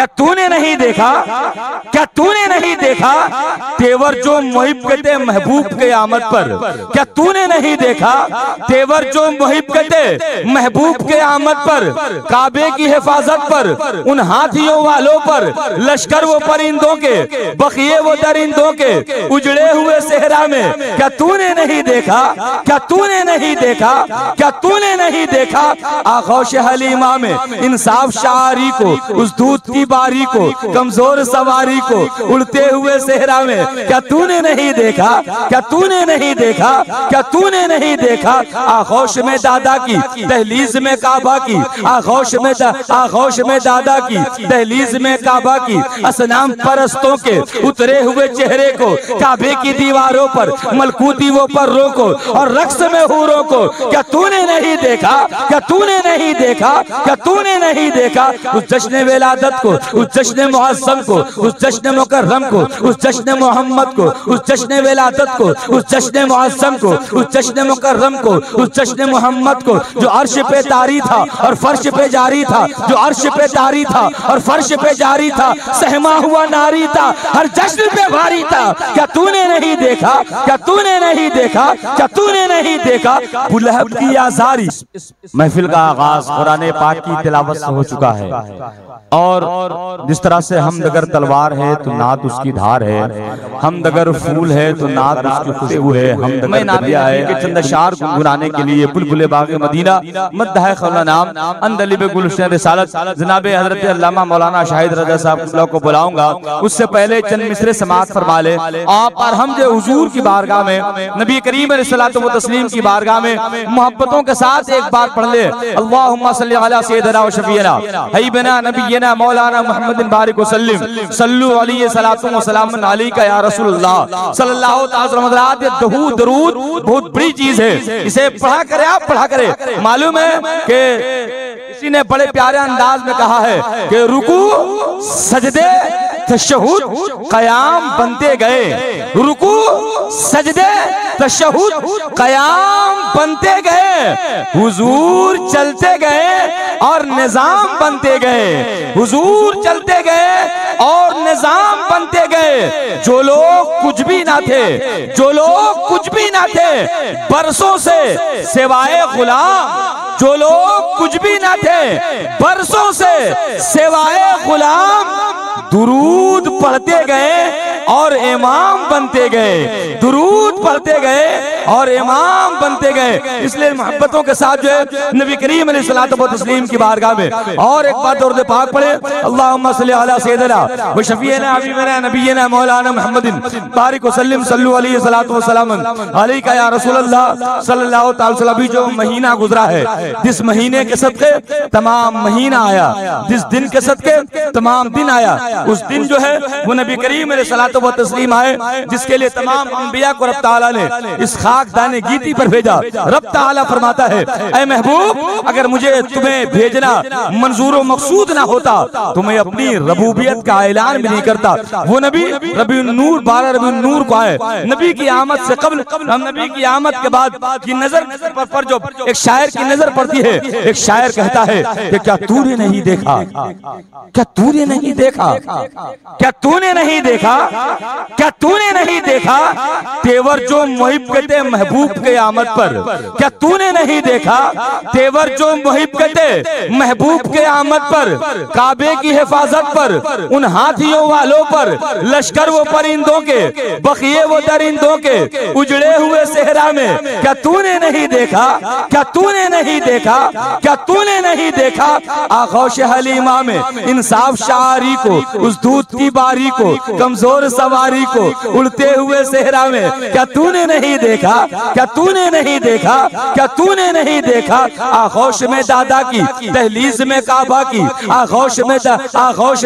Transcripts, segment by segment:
क्या तूने नहीं देखा, क्या तूने नहीं देखा तेवर जो मुहिब कहते महबूब के आमद पर, क्या तूने नहीं देखा तेवर जो मुहिब कहते महबूब के आमद पर, काबे की हिफाजत पर, उन हाथियों वालों पर, लश्कर वो परिंदों के, बखिए वो दरिंदों के, उजड़े हुए सेहरा में, क्या तूने नहीं देखा, क्या तूने नहीं देखा, क्या तूने नहीं देखा आगोश हलीमा में इंसाफ शारी को, उस दूध की बारी को, कमजोर सवारी को, उड़ते हुए सेहरा में, क्या तूने नहीं देखा, क्या तूने नहीं देखा, क्या तूने नहीं देखा आगोश में दादा की, दहलीज में काबा की, आगोश में दादा की, दहलीज में काबा की, असनाम परस्तों के उतरे हुए चेहरे को, काबे की दीवारों पर मलकूती वो पर्रों को और रक्स में हूरों को, क्या तूने नहीं देखा, क्या तूने नहीं देखा, क्या तूने नहीं देखा उस जश्न विलादत को, उस जश्न मुअज़्ज़म को, उस जश्न मुकर्रम को, उस जश्न मोहम्मद को, उस जश्न विलादत को, उस जश्न मुअज़्ज़म को, उस जश्न मुकर्रम को, उस जश्न मोहम्मद को जो अर्श पे तारी था और फर्श पे जारी था, जो अर्श पे तारी था और फर्श पे जारी था, सहमा हुआ नारी था, हर जश्न पे भारी था, क्या तूने नहीं देखा, क्या तूने नहीं देखा, क्या तूने नहीं देखा बुलहब की आज़ारी। महफिल का आगाज कुरान पाक की तिलावत से हो चुका है और जिस तरह से हम अगर तलवार है तो नात उसकी धार है, हम अगर फूल है तो नात उसकी खुशबू है, हम नादिया है कि चंद अशार गुनगुनाने के लिए बुलबुल बाग़ मदीना मद्दाह खौला नाम अंदलिब गुलशन रिसालत जनाब हजरत अल्लामा मौलाना शाहिद रजा साहब को बुलाऊंगा। उससे पहले चंद मिसरे समाअत फरमा ले आप और हम जो हुजूर की बारगाह में, नबी करीम अलैहिस्सलातु व तस्लीम की बारगाह में मोहब्बतों के साथ एक बार पढ़ ले अल्लाहुम्मा सल्ली अला सय्यिदना व शफीना हबीबना नबीना मौलाना मुहम्मदिन बारिक वसल्लिम सल्लु अलैहि सलातु व सलामुन अलैका या रसूलुल्लाह सल्लल्लाहु तआला दरूद बहुत बड़ी चीज है, इसे पढ़ा करे, आप पढ़ा करे। मालूम है कि किसी ने बड़े प्यारे अंदाज में कहा है कि रुकू सजदे तशहुद कयाम बनते गए, रुकू सजदे तशहुद कयाम बनते गए, हुजूर चलते गए और निजाम बनते गए, हुजूर चलते गए और निजाम बनते गए। जो लोग कुछ भी ना थे, जो लोग कुछ भी ना थे बरसों से सिवाय गुलाम, जो लोग कुछ भी ना थे बरसों से सिवाय गुलाम, दुरूद पढ़ते गए और इमाम बनते गए, दुरूद पढ़ते गए और इमाम बनते गए। इसलिए मोहब्बतों के साथ जो है नबी करीम अलैहिस्सलातु व तस्लीम की बारगाह में और एक बार दरूद पाक पढ़े अल्लाहुम्मा सल्ली अला सय्यिदना व शफीना हबीबना नबीना मौलाना मुहम्मदिन बारिक वसल्लिम सल्लु अलैहि सलातु व सलाम अलैका या रसूलल्लाह सल्लल्लाहु अलैहि वसल्लम। अभी जो महीना गुजरा है, जिस महीने के सदके तमाम महीना आया, जिस दिन के सदके तमाम दिन आया, उस दिन जो है वो नबी करीम अलैहिस्सलातु व तस्लीम आए, जिसके लिए तमाम अंबिया को रब ताला ने इस खाक दाने गीती पर भेजा। रब ताला फरमाता है ऐ महबूब अगर मुझे तुम्हें भेजना मंजूर व मकसूद ना होता तो मैं अपनी रबूबियत का ऐलान भी नहीं करता। वो नबी रबीउन नूर 12 रबीउन नूर को आए, नबी की आमद से कबल, हम नबी की आमद के बाद की नजर पर जो एक शायर की नजर पड़ती है, एक शायर कहता है कि क्या तूने नहीं देखा, क्या तूने नहीं देखा, क्या तूने नहीं देखा, क्या तूने नहीं देखा तेवर जो मुहिब कहते महबूब के आमद पर, क्या तूने नहीं देखा तेवर जो मुहिब कहते महबूब के आमद पर, काबे की हिफाजत पर, उन हाथियों वालों पर, लश्कर वो परिंदों के, बखिए वो दरिंदों के, उजड़े हुए सेहरा में, क्या तूने नहीं देखा, क्या तूने नहीं देखा, क्या तूने नहीं देखा आगोश हलीमा में इंसाफ शारी को, उस दूध की बारी को, कमजोर सवारी को, उड़ते हुए सेहरा में, क्या तूने नहीं देखा, क्या तूने नहीं देखा, क्या तूने नहीं देखा आगोश में दादा की, दहलीज में काबा की, आगोश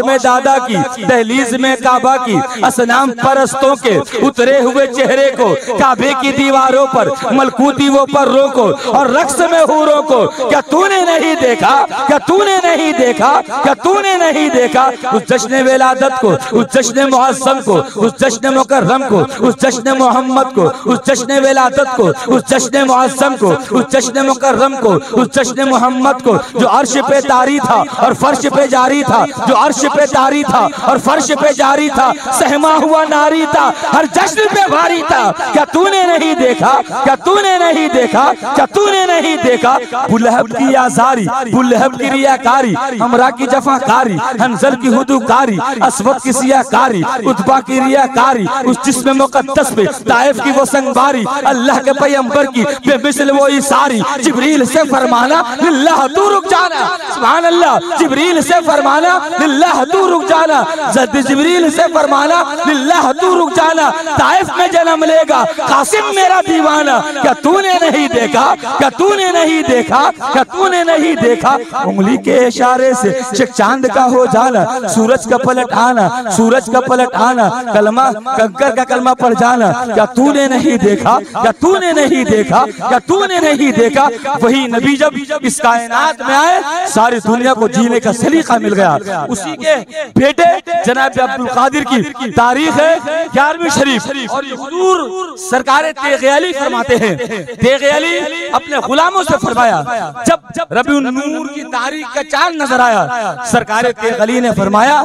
में दादा की, दहलीज में काबा की, असनाम परस्तों के उतरे हुए चेहरे को, काबे की दीवारों पर मलकूती वो पर्रों को और रक्स में हूरों को, क्या तूने नहीं देखा, क्या तूने नहीं देखा, क्या तूने नहीं देखा उस जश्न विलादत को, उस जश्न मुअज़्ज़म को, उस जश्न मुकर्रम को, उस जश्न मोहम्मद को, उस जश्न विलादत को, उस जश्न मुअज़्ज़म को, उस जश्न मुकर्रम को, उस जश्न मोहम्मद को जो अर्श पे तारी था और फर्श पे जारी था, जो अर्श पे तारी था और फर्श पे जारी था, सहमा हुआ नारी था, हर जश्न पे भारी था। क्या तूने नहीं देखा, क्या तूने नहीं देखा, क्या तूने नहीं देखा? बुलहब की आजारी, बुलहब की रियाकारी, हमरा की जफाकारी, हंजल की हुदूकारी, अस्वद की सियाकारी, उतबा की रियाकारी, उस जिस्म मुकद्दस पे ताइफ की वो संगबारी, अल्लाह के पैगंबर की बेमिसल वो इसारी। जिब्रील से फरमाना लिल्लाह तू रुक जाना, सुभान अल्लाह। जिब्रील से फरमाना लिल्लाह तू रुक जाना, जद जिब्रील से फरमाना लिल्लाह तू रुक जाना, ताइफ में जन्म लेगा कासिम मेरा दीवाना। क्या तूने नहीं देखा, क्या तूने नहीं देखा, क्या तूने नहीं देखा? उंगली के इशारे से शेख चांद का हो जाना, सूरज का पलट आना, सूरज का पलट आना, कलमा कंकर का कलमा पढ़ जाना। क्या तूने नहीं देखा, क्या तूने नहीं देखा, क्या तूने नहीं देखा? वही नबी जब इस कायनात में आए, सारी दुनिया को जीने का सलीका मिल गया। उसी के बेटे जनाब अब्दुल कादिर की तारीख है 11वीं शरीफ, और हुजूर सरकार तेग़ अली फरमाते हैं, तेग़ अली अपने गुलामों से फरमाया, जब रबीउन नूर की तारीख का चांद नजर आया, सरकार तेग़ अली ने फरमाया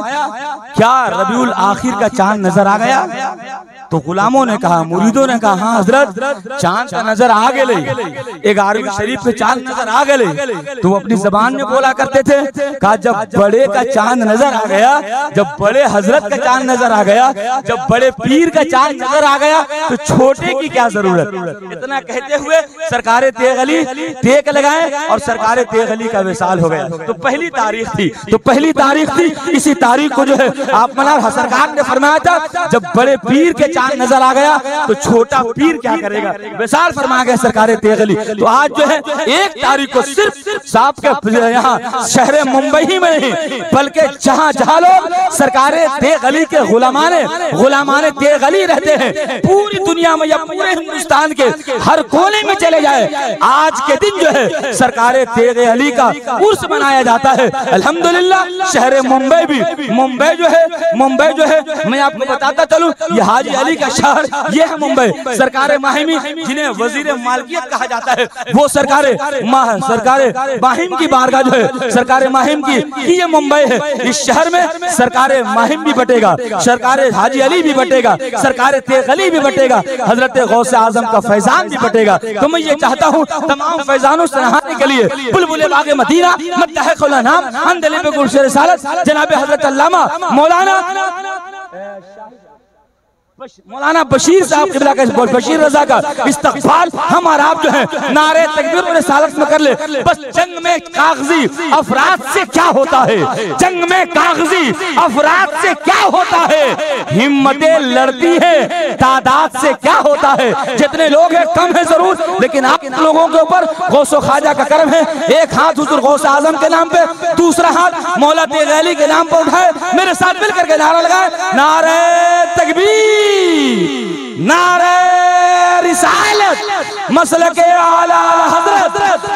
क्या रबीउल आखिर का चांद नजर आ गया? तो गुलामों ने कहा, मुरीदों ने कहा हाँ हजरत चांद का नजर आ गए, 11वीं शरीफ पे चांद नजर आ गए। तो वो अपनी जबान में बोला करते थे, कहा जब बड़े का चांद नजर आ गया, जब बड़े हजरत का चांद नजर आ गया, जब बड़े पीर का चांद नजर आ गया, तो छोटे की क्या जरूरत। इतना कहते हुए सरकार तेग़ अली टेक लगाए और सरकार तेग़ अली का विसाल हो गया। तो पहली तारीख थी, तो पहली तारीख थी। इसी तारीख को जो है आप मनार सरकार ने फरमाया था, जब बड़े पीर के चांद नजर आ गया तो छोटा पीर क्या करेगा, विसाल फरमा गया सरकार तेग़ अली। तो आज जो है 1 तारीख को सिर्फ साहब के यहाँ शहर मुंबई में नहीं, बल्कि जहाँ जहाँ लोग सरकार तेग़ अली के गुलामाने तेग़ अली रहते हैं, पूरी दुनिया में या पूरे हिंदुस्तान के हर कोने में चले जाए, आज के दिन जो है सरकार तेग़ अली का उर्स मनाया जाता है। अल्हम्दुलिल्लाह शहर मुंबई भी, मुंबई जो है मैं आपको बताता चलूं, ये हाजी अली का शहर ये है मुंबई। सरकार माहिमी जिन्हें वजीर मालकियत कहा जाता है, वो सरकार माहिम की बारगाह जो है सरकार माहिम की ये मुंबई है। इस शहर में सरकार माहिम भी बटेगा, सरकार हाजी अली भी बटेगा, सरकार तेग़ अली भी बटेगा, हजरत गौसे आजम का फैजान भी बटेगा। तो मैं ये चाहता हूँ तमाम फैजानों से नहाने के लिए बुलबुले बागे मदीना मत्तहक़ुल नाम अंदले पे गुलशन रिसालत जनाब हजरत अल्लामा मौलाना बशीर साहब क़िबला का बशीर रजा का इस्तग़फ़ार हम और आप जो है नारे तकबीर और रिसालत में कर ले। बस जंग में कागजी अफराद से क्या होता है, जंग में कागजी अफराद से क्या होता है, हिम्मतें लड़ती है तादाद से क्या होता है। जितने लोग हैं कम है जरूर, लेकिन आप लोगों के ऊपर गौसो ख्वाजा का करम है। एक हाथ हुज़ूर गौसे आज़म के नाम पे, दूसरा हाथ मौला तेग़ अली के नाम पर उठाए, मेरे साथ मिलकर के नारा लगाए, नारे तकबीर, नारे रिसालत, मसलके आला हज़रत,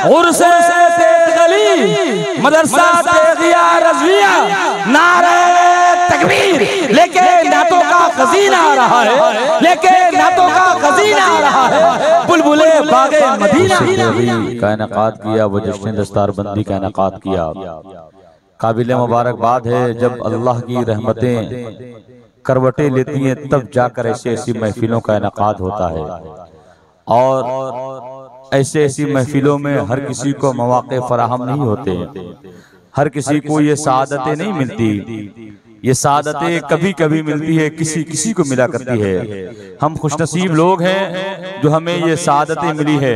उर्स तेग़ अली, मदरसा तेग़िया रज़विया, नारे तकबीर। लेके नातों का खजीना आ रहा है, लेके नातों का खजीना आ रहा है, बुलबुले बागे मदीना का इनेकाद किया, वो जश्न दस्तारबंदी का इनेकाद किया। काबिल मुबारकबाद है जब अल्लाह की रहमतें करवटें लेती हैं, तब जाकर ऐसी ऐसी महफिलों का इनेकाद होता है। और ऐसे ऐसी महफिलों में हर किसी को मौके फराहम नहीं होते, हर किसी को ये सादतें नहीं मिलती। ये सादतें कभी कभी मिलती है, किसी किसी को मिला करती है। हम खुशनसीब लोग हैं जो हमें ये सादतें मिली है।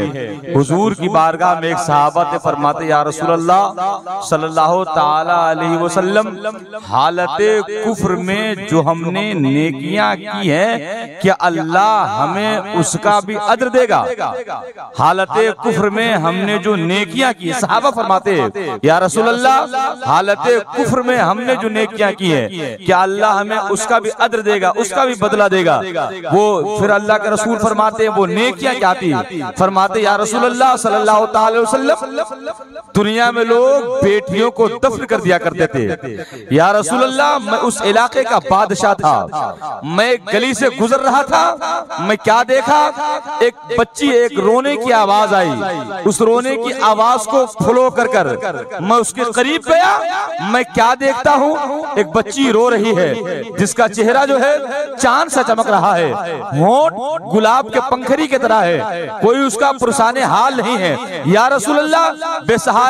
हुजूर की बारगाह में एक सहाबा ने फरमाते, या रसूल अल्लाह सल्लल्लाहु ताला अलैहि वसल्लम, हालत कुफ्र में जो हमने नेकियां की है, क्या अल्लाह हमें उसका भी अज्र देगा? हालत कुफ्र में हमने जो नेकियां की, सहाबा फरमाते, या रसूल अल्लाह हालत कुफ्र में हमने जो नेकियां की है, कि अल्लाह हमें उसका भी अद्र देगा, उसका भी बदला देगा। वो फिर अल्लाह के रसूल फरमाते हैं वो नेकियां क्या थी? फरमाते या रसूलल्लाह सल्लल्लाहु अलैहि वसल्लम, दुनिया में लोग बेटियों को दफन कर दिया करते थे। या रसूलल्लाह, मैं उस इलाके का बादशाह था, मैं एक गली से गुजर रहा था, मैं क्या देखा, एक बच्ची, एक रोने की आवाज आई। उस रोने की आवाज को फॉलो कर मैं उसके करीब गया। मैं क्या देखता हूँ, एक बच्ची रो रही है जिसका चेहरा जो है चांद सा चमक रहा है, होंठ गुलाब के पंखरी की तरह है, कोई उसका पुरसाने हाल नहीं है। या रसूलल्लाह, बेसहारा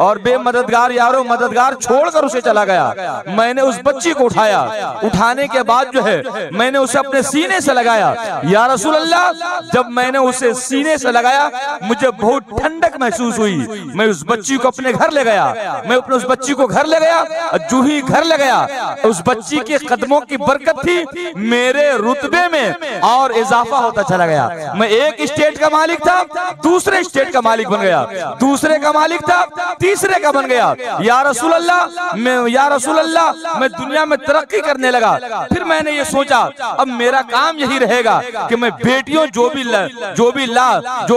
और बेमददगार यारो मददगार छोड़कर उसे चला गया। मैंने उस बच्ची को उठाया, उठाने के बाद जो है मैंने उसे अपने सीने से लगाया। या रसूलल्लाह, जब मैंने उसे सीने से लगाया मुझे बहुत ठंडक महसूस हुई। मैं उस बच्ची को अपने घर ले गया, मैं अपने उस बच्ची को घर ले गया। जो ही घर ले गया, उस बच्ची के कदमों की बरकत थी, मेरे रुतबे में और इजाफा होता चला गया। मैं एक स्टेट का मालिक था, दूसरे स्टेट का मालिक बन गया, दूसरे का मालिक था, तीसरे का बन गया। या रसूलल्लाह, मैं दुनिया में तरक्की करने लगा। फिर मैंने ये सोचा अब मेरा काम यही रहेगा कि मैं बेटियों जो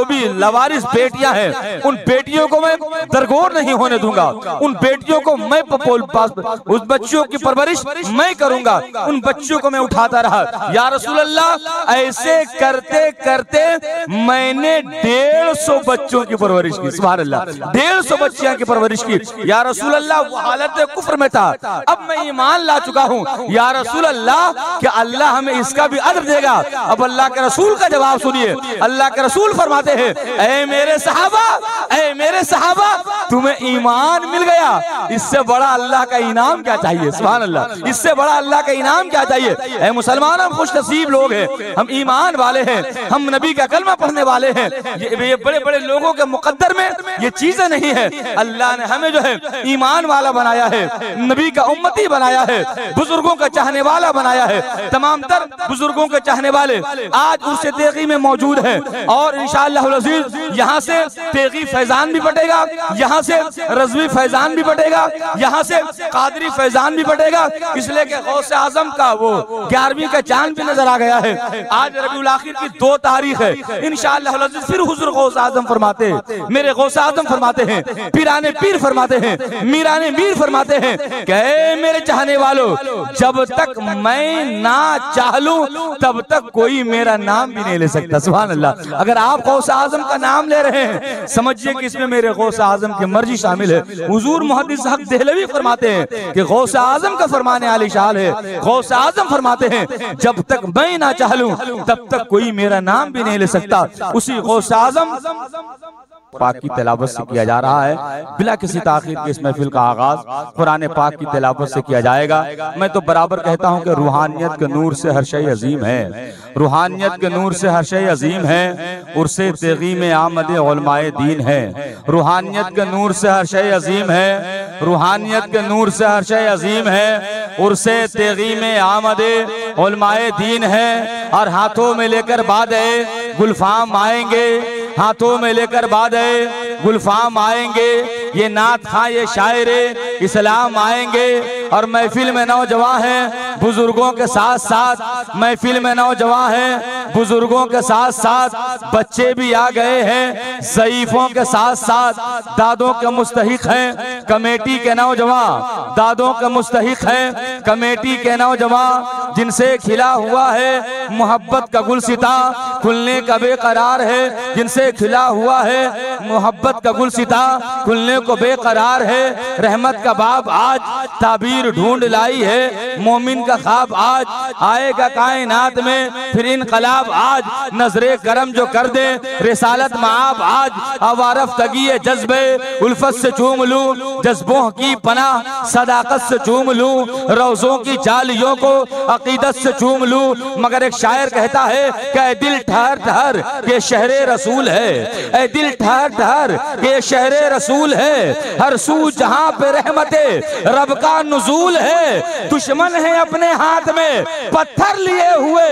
भी लवारिस बेटियां हैं, उन बेटियों को मैं दरगोर नहीं होने दूंगा। उन बेटियों को मैं उस बच्चियों की परवरिश मैं करूंगा। उन बच्चियों को मैं उठाता रहा। या रसूलल्लाह, ऐसे करते करते मैंने 150 बच्चों की परवरिश की। सुभान अल्लाह, 150 बच्चियों की परवरिश की। या रसूलल्लाह, वो हालत कुफ्र में था, अब मैं ईमान ला चुका हूँ। या रसूलल्लाह, कि अल्लाह हमें इसका भी अज्र देगा। अब अल्लाह के रसूल का जवाब सुनिए। अल्लाह के रसूल फरमाते हैं, ऐ मेरे सहाबा, तुम्हें ईमान मिल गया, इससे बड़ा अल्लाह का इनाम क्या चाहिए? सुभान अल्लाह, इससे बड़ा अल्लाह का इनाम क्या चाहिए? ऐ मुसलमान, हम खुश नसीब लोग हैं, हम ईमान वाले हैं, हम नबी का कलमा पढ़ने वाले हैं। ये बड़े बड़े लोगों के मुकद्दर में ये चीजें नहीं है। अल्लाह ने हमें जो है ईमान वाला बनाया है, नबी का उम्मती बनाया है, बुजुर्गों का चाहने वाला बनाया है। तमाम तर बुजुर्गों के चाहने वाले आज उर्स तेगी में मौजूद है। और इंशाअल्लाह यहाँ से तेगी फैजान भी बटेगा, यहाँ से रज़वी फैजान भी बटेगा, यहाँ से कादरी फैजान भी बटेगा। इसलिए कि गौसे आजम का वो 11वीं का चांद भी नजर आ गया है। आज रबीउल आखिर की 2 तारीख है। इंशाअल्लाह फिर हुजूर गौसे आजम फरमाते हैं, मेरे गौसे आजम फरमाते हैं, पीराने पीर फरमाते हैं, मीराने मीर फरमाते हैं कि मेरे चाहने वालों, जब तक मैं ना चाह लूं तब तक कोई मेरा नाम भी नहीं ले सकता। सुभान अल्लाह। अगर आप गौसे आजम का नाम ले रहे हैं, समझिए कि इसमें मेरे गौसे आजम की मर्जी शामिल है। हुजूर मुहद्दिस हक देहलवी फरमाते हैं कि गौसे आजम का फरमाने आली शान है। गौसे आजम फरमाते हैं, जब तक मैं ना चाह लूं तब तक कोई मेरा नाम भी नहीं ले सकता। उसी गौसे आजम पाक की तिलावत से किया जा रहा है। बिला किसी ताखीर के इस महफिल का आगाज कुरान पाक की तिलावत से किया जाएगा। मैं तो बराबर कहता हूँ कि रूहानियत के नूर से हर शय अजीम है, रूहानियत के नूर से हर शय अजीम है। उर्से तेगी में आमद उलमाए दीन है, रूहानियत के नूर से हर शय अजीम है, रूहानियत के नूर से हर शय अजीम है। उर्से तेगी में आमद उलमाए दीन है। और हाथों में लेकर बादे गुलफाम आएंगे, हाथों में लेकर बादे गुलफाम आएंगे। ये नात खां, ये शायरे इस्लाम आएंगे। और महफिल में नौजवान हैं, बुजुर्गों के साथ साथ महफिल में नौजवान हैं, बुजुर्गों के साथ साथ बच्चे भी आ गए हैं। ज़ईफों के साथ साथ दादों के मुस्तहिक हैं। कमेटी के नौजवान दादों के मुस्तहिक हैं। कमेटी के नौजवान जिनसे खिला हुआ है मोहब्बत का गुलसिता, खुलने का बेकरार है। जिनसे खिला हुआ है मोहब्बत का गुलसिता, खुलने को बेकरार है। रहमत का बाब आज ताबीर ढूंढ लाई है। मोमिन का ख्वाब आज आएगा कायनात में। फिर इनकलाब आज नजरे करम जो कर दे। रिसालत माब आज अवारफ तगिए जज्बे उल्फत से चूम लूं, जज्बों की पनाह सदाकत से चूम लूं। रोज़ों की जालियों को अकीदत से चूम लूं, मगर एक शायर कहता है कि ऐ दिल ठहर ठहर के शहरे रसूल है, ऐ दिल ठहर ठहर के शहरे रसूल है, हर सू जहां पे रहमते रब का नुजूल है। दुश्मन है अपने हाथ में पत्थर लिए हुए,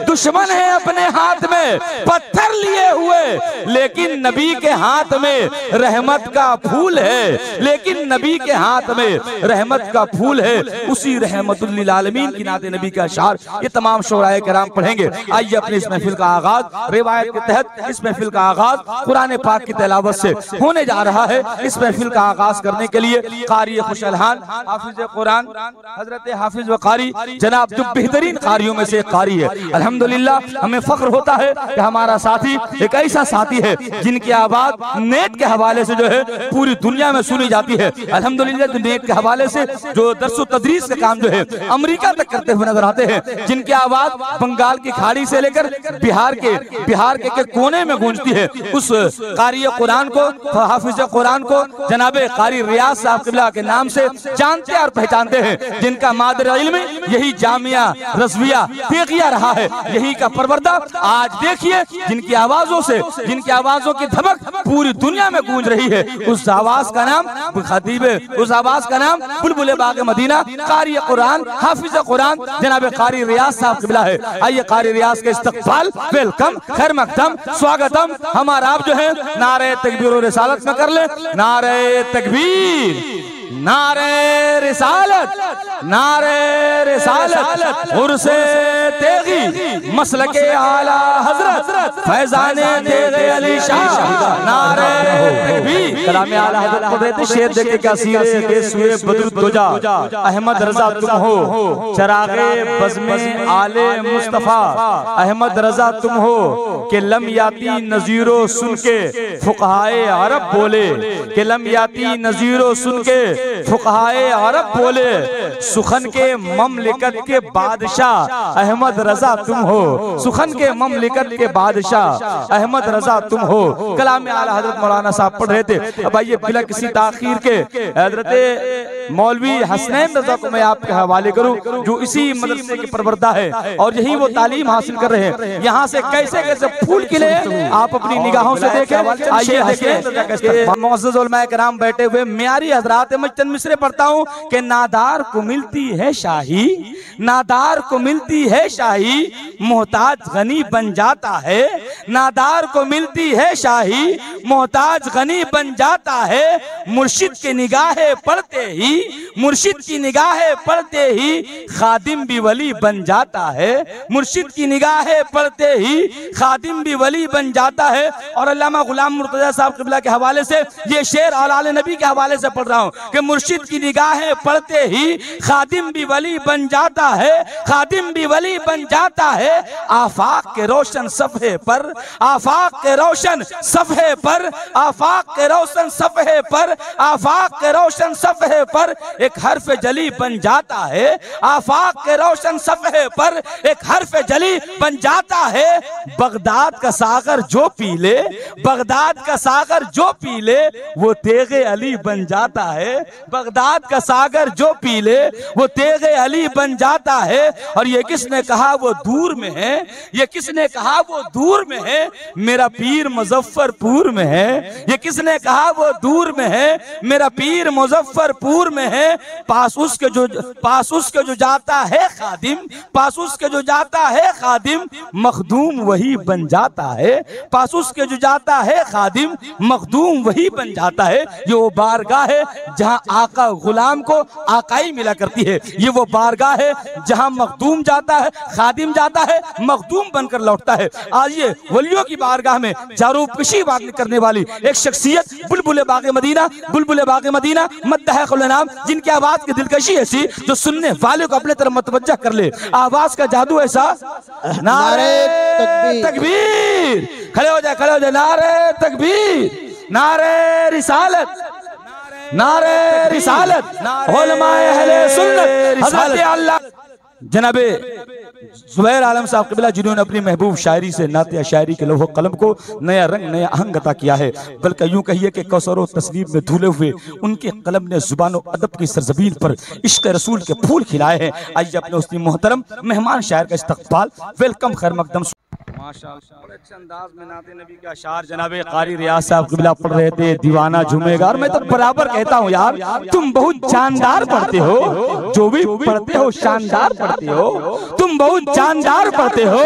दुश्मन है अपने हाथ में पत्थर लिए हुए, लेकिन नबी के हाथ में रहमत का फूल है, लेकिन नबी के हाथ में रहमत का फूल है। उसी रहमतुल लिल आलमीन की नाते नबी का अशार ये तमाम शोराए किराम पढ़ेंगे। आइए अपनी इस महफिल का आगाज रिवायत के तहत इस महफिल का आगाज कुरान पाक की तिलावत से होने जा रहा है। इस महफिल का आगाज करने के लिए कारी खुशलहान हाफिज कुरान हजरत हाफिज व कारी जनाब जो बेहतरीन कारियों में से एक कारी है। अल्हम्दुलिल्लाह हमें फख्र होता है कि हमारा साथी एक ऐसा साथी है जिनकी आवाज नेट के हवाले से जो है पूरी दुनिया में सुनी जाती है। अल्हम्दुलिल्लाह नेट के हवाले से जो दर्स तदरीस का काम जो है अमेरिका तक करते हुए नजर आते हैं, जिनकी आवाज बंगाल की खाड़ी से लेकर बिहार के कोने में गूंजती है। उस कारी कुरान को हाफिज कुरान को जनाबे कारी रियाज साहब क़िबला के नाम से जानते और पहचानते हैं, जिनका मादर इल्म यही जामिया रज़विया तेगिया रहा है, यही का परवरदा। आज देखिए जिनकी आवाजों से जिनकी आवाजों की धमक पूरी दुनिया में गूंज रही है, उस आवाज का नाम खतीब, उस आवाज का नाम बुलबुल बाग मदीना कारी कुरान हाफिज कुरान जनाब कारी रियाज साहब क़िबला है। आइए कारी रियाज के इस्तकबाल वेलकम खैर मकदम स्वागतम हमारा आप जो है नारे तकबीर और रिसालत में कर ले। नारे तकबीर, नारे रिसालत, नारे रिसालत, उर्से तेगी मसलके आला हजरत फैजाने तेरे अली शाह। नारे तकबीर कलाम आला हजरत पढ़ रहे थे, शेर देखे क्या सीरे के सुए बदरुद्दुजा अहमद रजा तुम हो, चरागे बज़्मे आले मुस्तफा अहमद रजा तुम हो, के लम याती नजीरो सुन के फुकहाए अरब बोले, के लम याती नजीरो सुन के फुकहाए अरब बोले, सुखन के ममलिकत के बादशाह अहमद रजा तुम हो, सुखन के ममलिकत के बादशाह अहमद रजा तुम हो। कलाम आला हजरत मौलाना साहब पढ़ रहे थे। अब आइए बिला किसी ताखीर के हजरत मौलवी हसनैन रजा को मैं आपके हवाले करूं, जो इसी मदरसे के परवरदा है और यही वो तालीम हासिल कर रहे हैं। यहाँ से कैसे कैसे फूल खिले आप अपनी निगाहों से देखें। आइए देखें मुअज़्ज़ज़ उलमा किराम बैठे हुए म्यारी हजरात, मैं चंद मिसरे पढ़ता हूँ कि नादार को मिलती है शाही, नादार को मिलती है शाही, मोहताज गनी बन जाता है, नादार को मिलती है शाही, मोहताज गनी बन जाता है, मुर्शिद की निगाहें पढ़ते ही, मुर्शिद की निगाहें पढ़ते ही खादिम भी वली बन जाता है, मुर्शिद की निगाहें पढ़ते ही खादिम भी वली बन जाता है। और अल्लामा गुलाम मुर्तजा साहब क़िबला के हवाले से ये शेर आले नबी के हवाले से पढ़ रहा हूँ कि मुर्शिद की निगाहें पढ़ते ही खादिम भी वली बन जाता है, खादिम भी वली बन जाता है। आफाक के रोशन सफ़हे पर, आफाक के रोशन सफ़हे पर, आफाक के रोशन सफ़हे पर, आफाक के रोशन सफ़हे पर एक हर्फ जली बन जाता है, आफाक के रोशन सफ़हे पर एक हर्फ जली बन जाता है। बगदाद का सागर जो पी ले, बगदाद का सागर जो पी ले वो तेगे अली बन जाता है, बगदाद का सागर जो पी ले वो तेगे अली बन जाता है। और ये किसने कहा वो दूर में है, ये किसने कहा वो दूर में है, मेरा पीर मुजफ्फरपुर में है, ये किसने कहा वो दूर में है, मेरा पीर मुजफ्फरपुर में है। पास उसके जो जाता है खादिम, पास उसके जो जाता है खादिम मखदूम वही बन जाता है, पास उसके जो जाता है खादिम मखदूम वही बन जाता है। ये वो बारगाह है जहाँ आका गुलाम को आकाई मिला करती है, ये वो बारगाह है जहाँ मखदूम जाता है, खादिम जाता है, मखदूम बनकर लौटता है। आइए वलियों की बारगाह में जारूब कशी बात करने वाली एक शख्सियत बुलबुल बाग मदीना, बुलबुल बाग मदीना मद्दाह कुल नाम, जिनकी आवाज की दिलकशी ऐसी जो सुनने वाले को अपने तरफ मतवज्जा कर ले, आवाज का जादू ऐसा। नारे तकबीर, खड़े हो जाए, खड़े हो जाए। नारे तकबीर, नारे रिसालत, नारे रिसालत, उलमाए अहले सुन्नत हज़रत अल्लाह जनाबे ज़ुबैर आलम साहब क़िबला, जिन्होंने अपनी महबूब शायरी से नाते शायरी के लौह कलम को नया रंग नया आहंग अता किया है। बल्कि यूं कहिए कि कौसर तस्वीर में धुले हुए उनके कलम ने जुबान अदब की सरजमीन पर इश्क रसूल के फूल खिलाए हैं। आइए अपने उस मोहतरम मेहमान शायर का इस्तकबाल, वेलकम, खैर मकदम। माशाअल्लाह, बड़े अच्छे अंदाज में नाते नबी का अशार जनाबे क़ारी रियाज साहब क़िबला पढ़ रहे थे, दीवाना झूमेगा। और मैं तो बराबर कहता हूँ यार, तुम बहुत जानदार पढ़ते हो, जो भी पढ़ते हो शानदार पढ़ते हो। तुम बहुत जानदार पढ़ते हो,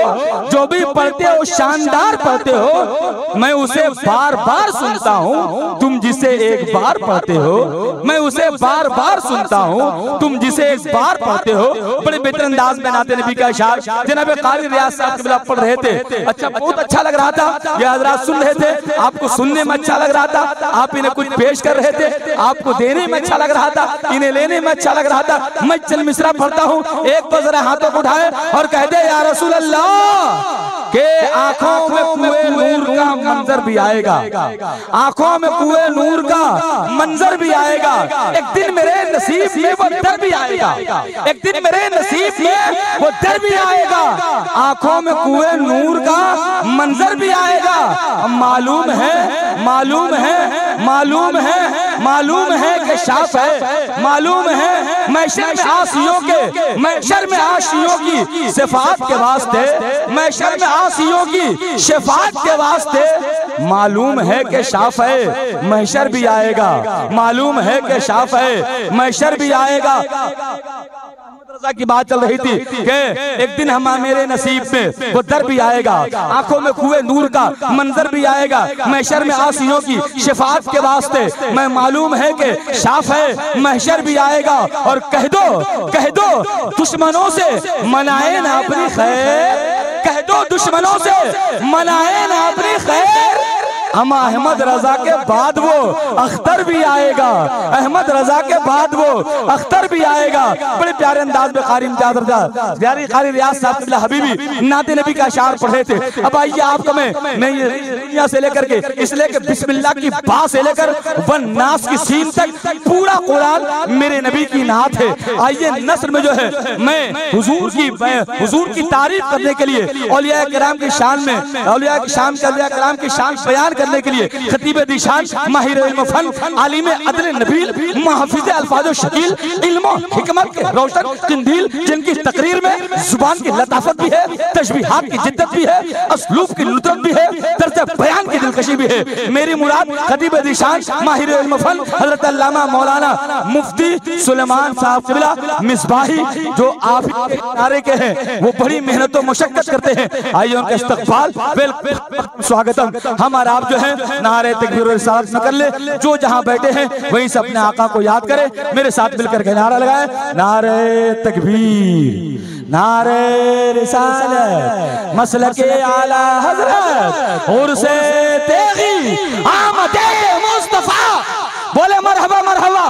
जो भी पढ़ते हो शानदार पढ़ते हो। मैं उसे बार बार सुनता हूँ, तुम जिसे एक बार पढ़ते हो। मैं उसे बार बार सुनता हूँ, तुम जिसे एक बार पढ़ते हो। बड़े बेहतर अंदाज में नाते नबी का अशार जनाबे क़ारी रियाज साहब क़िबला पढ़ रहे थे। अच्छा, बहुत अच्छा लग रहा था। ये हज़रात सुन रहे थे, आपको सुनने में अच्छा लग रहा था। आप इन्हें कुछ पेश कर रहे थे, आपको देने में अच्छा लग रहा था, इन्हें लेने में अच्छा लग रहा था। मैं चल मिसरा पढ़ता हूँ, एक तो जरा हाथों को उठाए और कह दे या रसूल अल्लाह के आंखों में कुएं नूर का मंजर भी आएगा, आंखों में कुएं नूर का मंजर भी आएगा। एक दिन मेरे नसीब में वो दर भी आएगा, एक दिन मेरे नसीब में वो दर भी आएगा। आंखों में कुएं नूर का मंजर भी आएगा। मालूम है, मालूम है, मालूम है, मालूम है कि शाफ है, मालूम है महशर में आसियों के, महशर में आसियों की सिफात के वास्ते, महशर में आसियों की शिफात के वास्ते। मालूम है कि शाफ है, महशर भी आएगा। मालूम है कि शाफ है, महशर भी आएगा। रज़ा की बात चल रही थी कि एक दिन हम मेरे नसीब में वो दर भी आएगा, आंखों में कुएं नूर का मंजर भी आएगा। महशर में आसियों की शिफात के वास्ते मैं मालूम है कि शाफ है, महशर भी आएगा। और कह दो दुश्मनों से मनाए ना अपनी खैर, कह दो दुश्मनों से मनाए ना अपनी खैर। हम अहमद रजा के बाद वो अख्तर भी आएगा, अहमद रजा के बाद वो अख्तर भी आएगा। बड़े प्यारे अंदाज में क़ारी इम्तियाज़ रज़ा प्यारी क़ारी रियाज साहब क़िबला हबीबी नाते नबी का अशार पढ़ रहे थे। अब आइए आपको मैं ये दुनिया से लेकर के इसलिए कि बिस्मिल्लाह की बा से लेकर वन नास की सीन तक पूरा कुरान मेरे नबी की नात है। आइए नस्र में जो है मैं हुजूर की तारीफ करने के लिए औलिया किराम की शान में औलिया किराम की शान बयान करने के लिए खतीब दिशान माहिर इल्म फन आलिम अदल नबील महफिज अल्फाज शकील इल्म हिकमत के रोशन कंदील, जिनकी तकरीर में जुबान की लताफत भी है, तशबीहात की जिद्दत भी है, असलूब की नुदरत भी है, तर्ज बयान की दिलकशी भी है। मेरी मुराद खतीब दिशान माहिर इल्म फन हजरत अल्लामा मौलाना मुफ्ती सुलेमान साहब क़िबला मिसबाही, जो आप के किनारे के हैं, वो बड़ी मेहनत और मशक्कत करते हैं। आइए उनका इस्तकबाल स्वागतम हमारा आप जो है नारे तकबीर और रिसालत में कर ले। जो जहां बैठे हैं वहीं से अपने आका को याद करें, मेरे साथ मिलकर के नारा लगाए, नारे तकबीर, नारे रिसालत, मसलके आला हजरत और से तेगी आमदे मुस्तफा। बोले मरहबा मरहबा